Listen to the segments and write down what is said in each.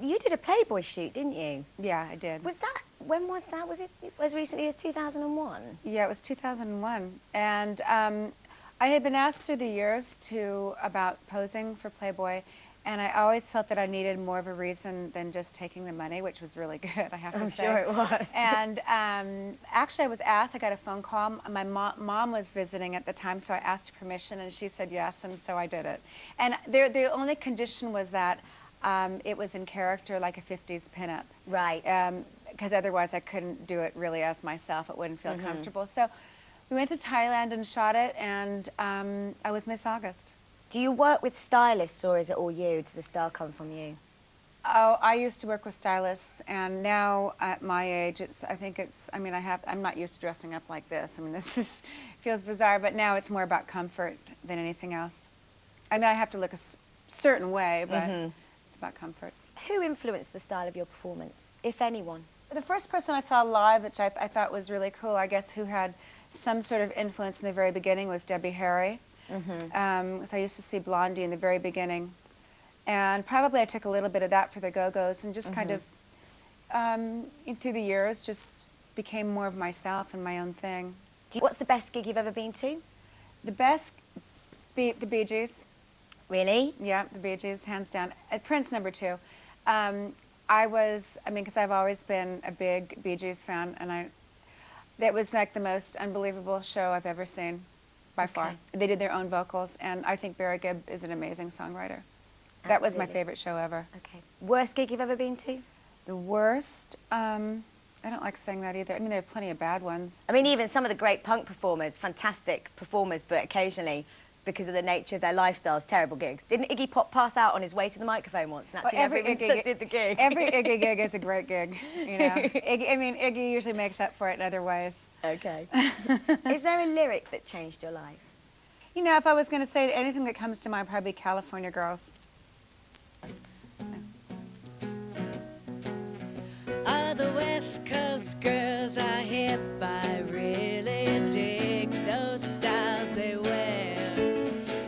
You did a Playboy shoot, didn't you? Yeah, I did. When was that? Was it as recently as 2001? Yeah, it was 2001. And I had been asked through the years about posing for Playboy, and I always felt that I needed more of a reason than just taking the money, which was really good, I have to say. I'm sure it was. And actually, I was asked, I got a phone call. My mom was visiting at the time, so I asked her permission, and she said yes, and so I did it. And the only condition was that it was in character, like a 50s pinup. Right. Because otherwise I couldn't do it really as myself. It wouldn't feel comfortable. So we went to Thailand and shot it, and I was Miss August. Do you work with stylists, or is it all you? Does the style come from you? Oh, I used to work with stylists, and now at my age, I'm not used to dressing up like this. I mean, feels bizarre, but now it's more about comfort than anything else. I mean, I have to look a certain way, but it's about comfort. Who influenced the style of your performance, if anyone? The first person I saw live, which I thought was really cool, I guess, who had some sort of influence in the very beginning, was Debbie Harry. So I used to see Blondie in the very beginning. And probably I took a little bit of that for the Go-Go's, and just kind of, through the years, just became more of myself and my own thing. What's the best gig you've ever been to? The best, the Bee Gees. Really? Yeah, the Bee Gees, hands down. Prince, number 2. Because I've always been a big Bee Gees fan, and that was like the most unbelievable show I've ever seen, by far. They did their own vocals, and I think Barry Gibb is an amazing songwriter. That was my favorite show ever. Okay. Worst gig you've ever been to? The worst? I don't like saying that either. I mean, there are plenty of bad ones. I mean, even some of the great punk performers, fantastic performers, but occasionally, because of the nature of their lifestyles, terrible gigs. Didn't Iggy Pop pass out on his way to the microphone once, and actually every never even did the gig? Every Iggy gig is a great gig, you know. Iggy usually makes up for it in other ways. Okay. Is there a lyric that changed your life? You know, if I was going to say anything that comes to mind, probably California Girls. All the West Coast girls are hip. I really dig those styles they wear.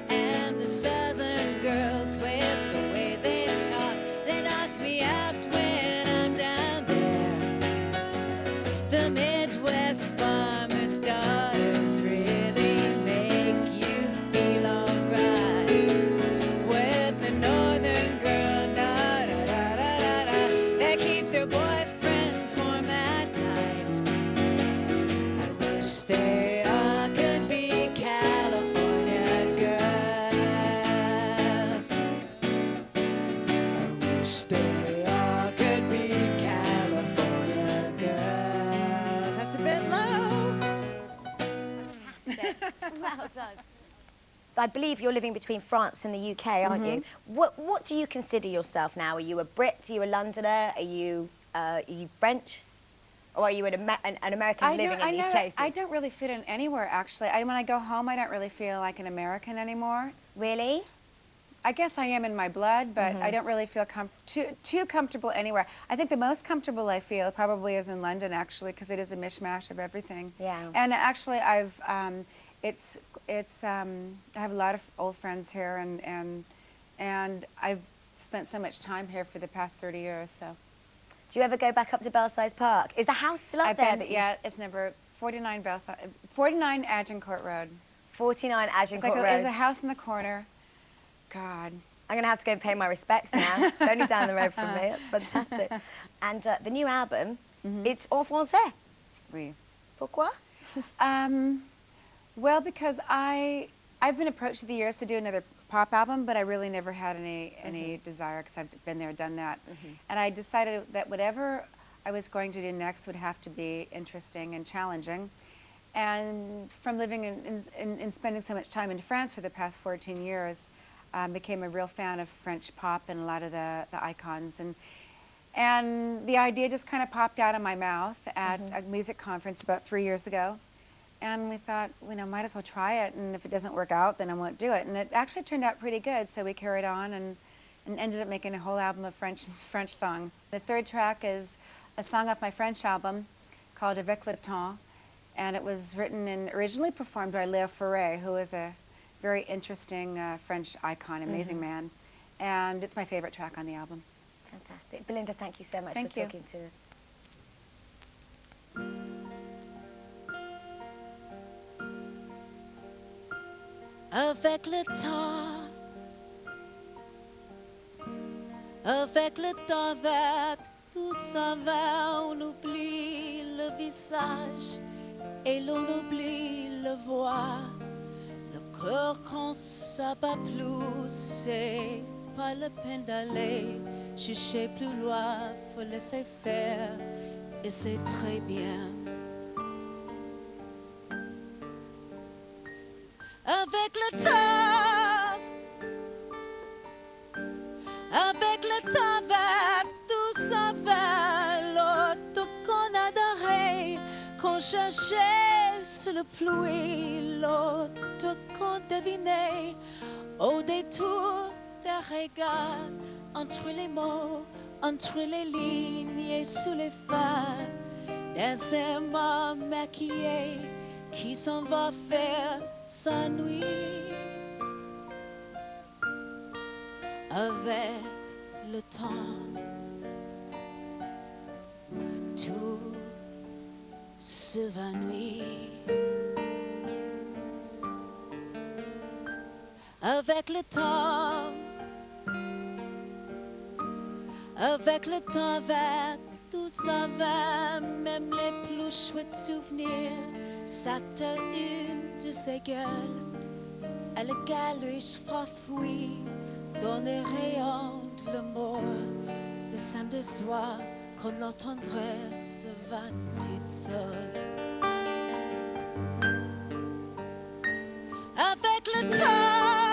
And the Southern girls, with the way they talk, they knock me out when I'm down there. The Midwest farmers' daughters really make you feel alright. With the Northern girl, da-da-da-da-da, they keep their boyfriends warm at night. I wish they all could be California girls. I wish they all could be California girls. That's a bit low. Fantastic. Well done. I believe you're living between France and the UK, aren't you? What do you consider yourself now? Are you a Brit? Are you a Londoner? Are you French? Or are you an American living in these places? I don't really fit in anywhere, actually. When I go home, I don't really feel like an American anymore. Really? I guess I am in my blood, but I don't really feel too comfortable anywhere. I think the most comfortable I feel probably is in London, actually, because it is a mishmash of everything. Yeah. And actually, I have a lot of old friends here, and I've spent so much time here for the past 30 years. So. Do you ever go back up to Belsize Park? Is the house still up there? Yeah, it's number 49 49 Agincourt Road. 49 Agincourt Road. There's a house in the corner. God. I'm going to have to go and pay my respects now. It's only down the road from me. That's fantastic. And the new album, it's en français. Oui. Pourquoi? Well, because I've been approached through the years to do another pop album, but I really never had any desire, because I've been there, done that. And I decided that whatever I was going to do next would have to be interesting and challenging. And from living and spending so much time in France for the past 14 years, became a real fan of French pop and a lot of the icons. And the idea just kind of popped out of my mouth at a music conference about 3 years ago. And we thought, might as well try it, and if it doesn't work out, then I won't do it. And it actually turned out pretty good, so we carried on and ended up making a whole album of French songs. The third track is a song off my French album called Avec le temps, and it was written and originally performed by Léo Ferré, who is a very interesting French icon, amazing man. And it's my favorite track on the album. Fantastic. Belinda, thank you so much Thank for you. talking to us. Avec le temps, avec tout ça va, on oublie le visage et l'on oublie la voix. Le cœur quand ça bat plus, c'est pas la peine d'aller chercher plus loin, faut laisser faire et c'est très bien. Avec le temps, avec tout ça va, l'autre qu'on adorait, qu'on cherchait sous la pluie, l'autre qu'on devinait au détour des regards, entre les mots, entre les lignes et sous les phares, des aimants maquillés qui s'en va faire sa nuit. Avec le temps, tout s'évanouit. Avec le temps, va, tout ça va, même les plus chouettes souvenirs, ça te une de ses gueules. À la galerie, je frafouille dans les rayons de l'amour. Le samedi soir, quand la tendresse va toute seule. Avec le temps,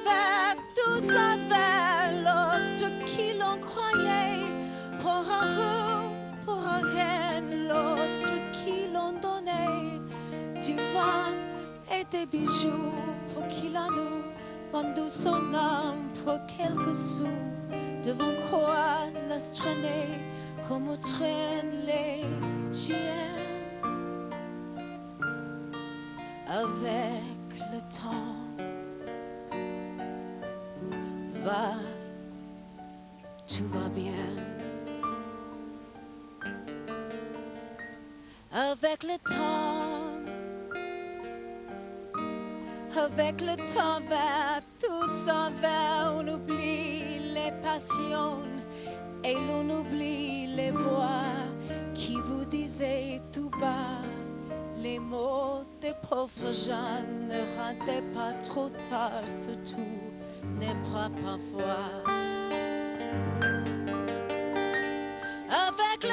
va, tout ça va, l'autre qui l'on croyait pour un roux, pour un reine, l'autre qui l'on donnait du vin et des bijoux pour qu'il en nous vendu son âme pour quelques sous. Devant croire la traîner comme on traîne les chiens. Avec le temps, va, tout va bien. Avec le temps, va, tout s'en va, on oublie les passions et l'on oublie les voix qui vous disaient tout bas les mots des pauvres gens. Ne rentrez pas trop tard, surtout n'est pas parfois. Avec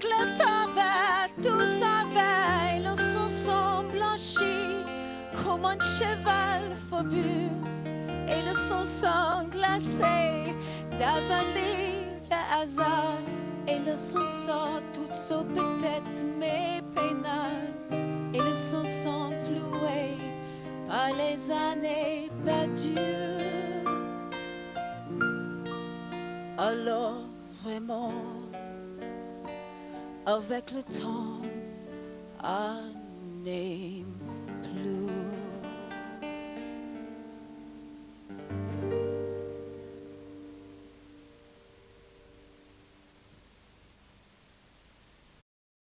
le temps, va, tout ça va, et le son sont blanchis comme un cheval faubu, et le son sont glacés dans un lit de hasard, et le son sont toutes so peut-être mes peinards, et le son sont floués par les années perdues. Alors vraiment, avec le temps, on n'est